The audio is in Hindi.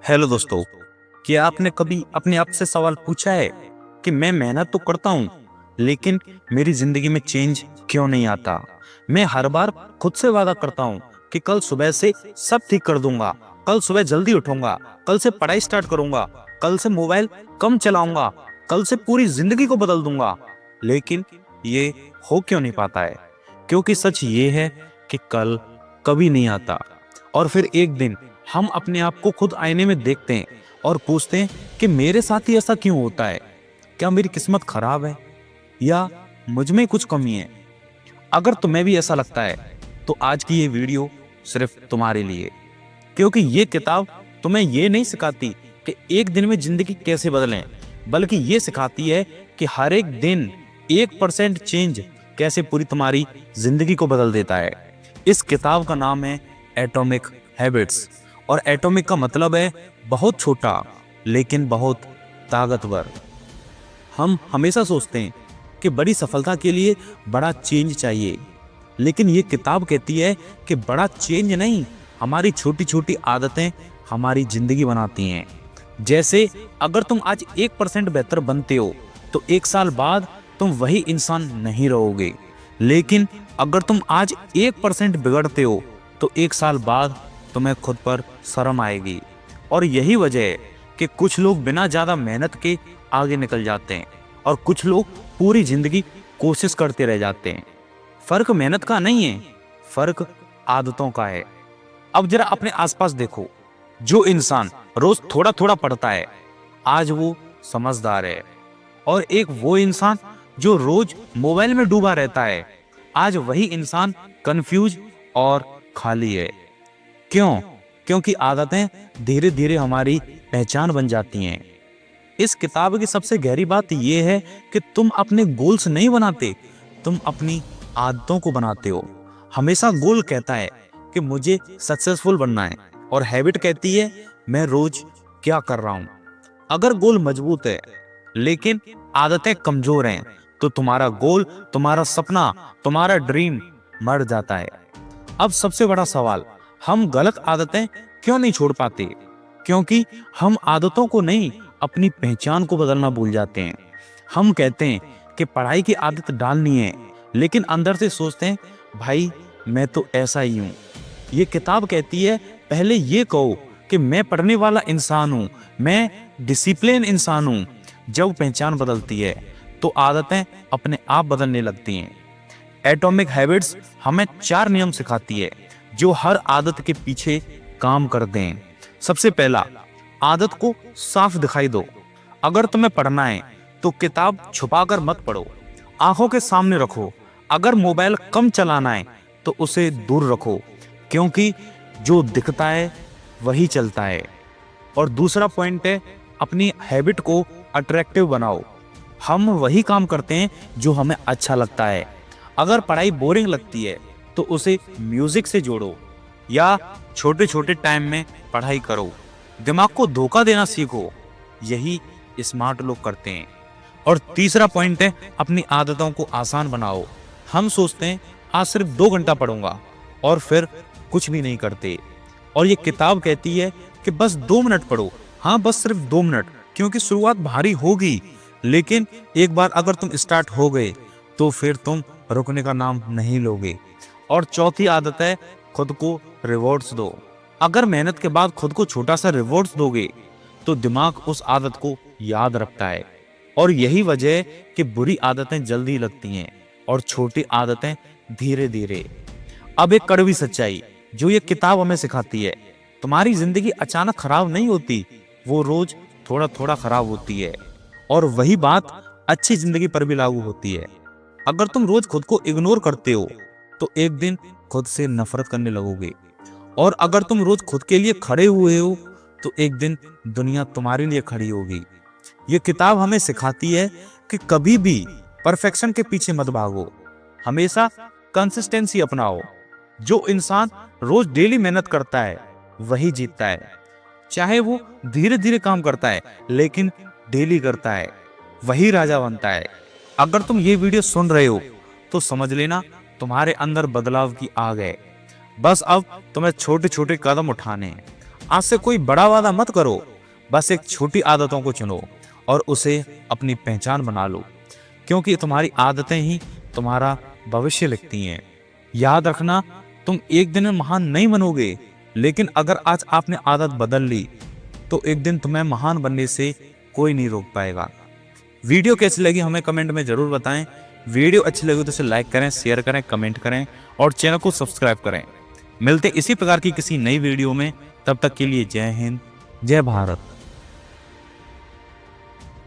हेलो दोस्तों, क्या आपने कभी अपने आप से सवाल पूछा है कि मैं मेहनत तो करता हूँ लेकिन मेरी जिंदगी में चेंज क्यों नहीं आता। मैं हर बार खुद से वादा करता हूँ कि कल सुबह से सब ठीक कर दूंगा, कल सुबह जल्दी उठूंगा, कल से पढ़ाई स्टार्ट करूंगा, कल से मोबाइल कम चलाऊंगा, कल से पूरी जिंदगी को बदल दूंगा। लेकिन ये हो क्यों नहीं पाता है? क्योंकि सच ये है कि कल कभी नहीं आता। और फिर एक दिन हम अपने आप को खुद आईने में देखते हैं और पूछते हैं कि मेरे साथ ही ऐसा क्यों होता है? क्या मेरी किस्मत खराब है या मुझ में कुछ कमी है? अगर तुम्हें भी ऐसा लगता है तो आज की ये वीडियो सिर्फ तुम्हारे लिए, क्योंकि ये किताब तुम्हें ये नहीं सिखाती कि एक दिन में जिंदगी कैसे बदलें, बल्कि ये सिखाती है कि हर एक दिन 1% चेंज कैसे पूरी तुम्हारी जिंदगी को बदल देता है। इस किताब का नाम है एटॉमिक हैबिट्स, और एटॉमिक का मतलब है बहुत छोटा लेकिन बहुत ताकतवर। हम हमेशा सोचते हैं कि बड़ी सफलता के लिए बड़ा चेंज चाहिए, लेकिन ये किताब कहती है कि बड़ा चेंज नहीं, हमारी छोटी छोटी आदतें हमारी जिंदगी बनाती हैं। जैसे अगर तुम आज 1% बेहतर बनते हो तो 1 साल बाद तुम वही इंसान नहीं रहोगे, लेकिन अगर तुम आज 1% बिगड़ते हो तो 1 साल बाद तुम्हें खुद पर शर्म आएगी। और यही वजह है कि कुछ लोग बिना ज्यादा मेहनत के आगे निकल जाते हैं और कुछ लोग पूरी जिंदगी कोशिश करते रह जाते हैं। फर्क मेहनत का नहीं है, फर्क आदतों का है। अब जरा अपने आसपास देखो, जो इंसान रोज थोड़ा थोड़ा पढ़ता है आज वो समझदार है, और एक वो इंसान जो रोज मोबाइल में डूबा रहता है आज वही इंसान कंफ्यूज और खाली है। क्यों? क्योंकि आदतें धीरे धीरे हमारी पहचान बन जाती हैं। इस किताब की सबसे गहरी बात यह है कि तुम अपने गोल्स नहीं बनाते, तुम अपनी आदतों को बनाते हो। हमेशा गोल कहता है कि मुझे सक्सेसफुल बनना है, और हैबिट कहती है मैं रोज क्या कर रहा हूं। अगर गोल मजबूत है लेकिन आदतें कमजोर हैं तो तुम्हारा गोल, तुम्हारा सपना, तुम्हारा ड्रीम मर जाता है। अब सबसे बड़ा सवाल, हम गलत आदतें क्यों नहीं छोड़ पाते? क्योंकि हम आदतों को नहीं, अपनी पहचान को बदलना भूल जाते हैं। हम कहते हैं कि पढ़ाई की आदत डालनी है, लेकिन अंदर से सोचते हैं भाई मैं तो ऐसा ही हूं। ये किताब कहती है पहले ये कहो कि मैं पढ़ने वाला इंसान हूं, मैं डिसिप्लिन इंसान हूं। जब पहचान बदलती है तो आदतें अपने आप बदलने लगती हैं। एटॉमिक हैबिट्स हमें 4 नियम सिखाती है जो हर आदत के पीछे काम करते हैं। सबसे पहला, आदत को साफ दिखाई दो। अगर तुम्हें पढ़ना है तो किताब छुपाकर मत पढ़ो, आंखों के सामने रखो। अगर मोबाइल कम चलाना है तो उसे दूर रखो, क्योंकि जो दिखता है वही चलता है। और दूसरा पॉइंट है, अपनी हैबिट को अट्रैक्टिव बनाओ। हम वही काम करते हैं जो हमें अच्छा लगता है। अगर पढ़ाई बोरिंग लगती है तो उसे म्यूजिक से जोड़ो, या छोटे छोटे टाइम में पढ़ाई करो। दिमाग को धोखा देना सीखो, यही स्मार्ट लोग करते हैं। और तीसरा पॉइंट है, अपनी आदतों को आसान बनाओ। हम सोचते हैं आज सिर्फ 2 घंटा पढ़ूंगा और फिर कुछ भी नहीं करते। और ये किताब कहती है कि बस 2 मिनट पढ़ो। हाँ, बस सिर्फ 2 मिनट, क्योंकि शुरुआत भारी होगी, लेकिन एक बार अगर तुम स्टार्ट हो गए तो फिर तुम रुकने का नाम नहीं लोगे। और चौथी आदत है, खुद को रिवॉर्ड्स दो। अगर मेहनत के बाद खुद को छोटा सा रिवॉर्ड्स दोगे तो दिमाग उस आदत को याद रखता है। और यही वजह है कि बुरी आदतें जल्दी लगती हैं और छोटी आदतें धीरे धीरे। अब एक कड़वी सच्चाई जो ये किताब हमें सिखाती है, तुम्हारी जिंदगी अचानक खराब नहीं होती, वो रोज थोड़ा थोड़ा खराब होती है। और वही बात अच्छी जिंदगी पर भी लागू होती है। अगर तुम रोज खुद को इग्नोर करते हो तो एक दिन खुद से नफरत करने लगोगे, और अगर तुम रोज खुद के लिए खड़े हुए हो तो एक दिन दुनिया तुम्हारे लिए खड़ी होगी। ये किताब हमें सिखाती है कि कभी भी परफेक्शन के पीछे मत भागो, हमेशा कंसिस्टेंसी अपनाओ। जो इंसान रोज डेली मेहनत करता है वही जीतता है, चाहे वो धीरे धीरे काम करता है लेकिन डेली करता है, वही राजा बनता है। अगर तुम ये वीडियो सुन रहे हो तो समझ लेना तुम्हारे अंदर बदलाव की आग है। बस अब तुम्हें छोटे छोटे कदम उठाने हैं। आज से कोई बड़ा वादा मत करो, बस एक छोटी आदतों को चुनो और उसे अपनी पहचान बना लो, क्योंकि तुम्हारी आदतें ही तुम्हारा भविष्य लिखती हैं। याद रखना, तुम एक दिन में महान नहीं बनोगे, लेकिन अगर आज आपने आदत बदल ली तो एक दिन तुम्हें महान बनने से कोई नहीं रोक पाएगा। वीडियो कैसी लगी हमें कमेंट में जरूर बताएं। वीडियो अच्छी लगी तो इसे लाइक करें, शेयर करें, कमेंट करें और चैनल को सब्सक्राइब करें। मिलते इसी प्रकार की किसी नई वीडियो में, तब तक के लिए जय हिंद, जय भारत।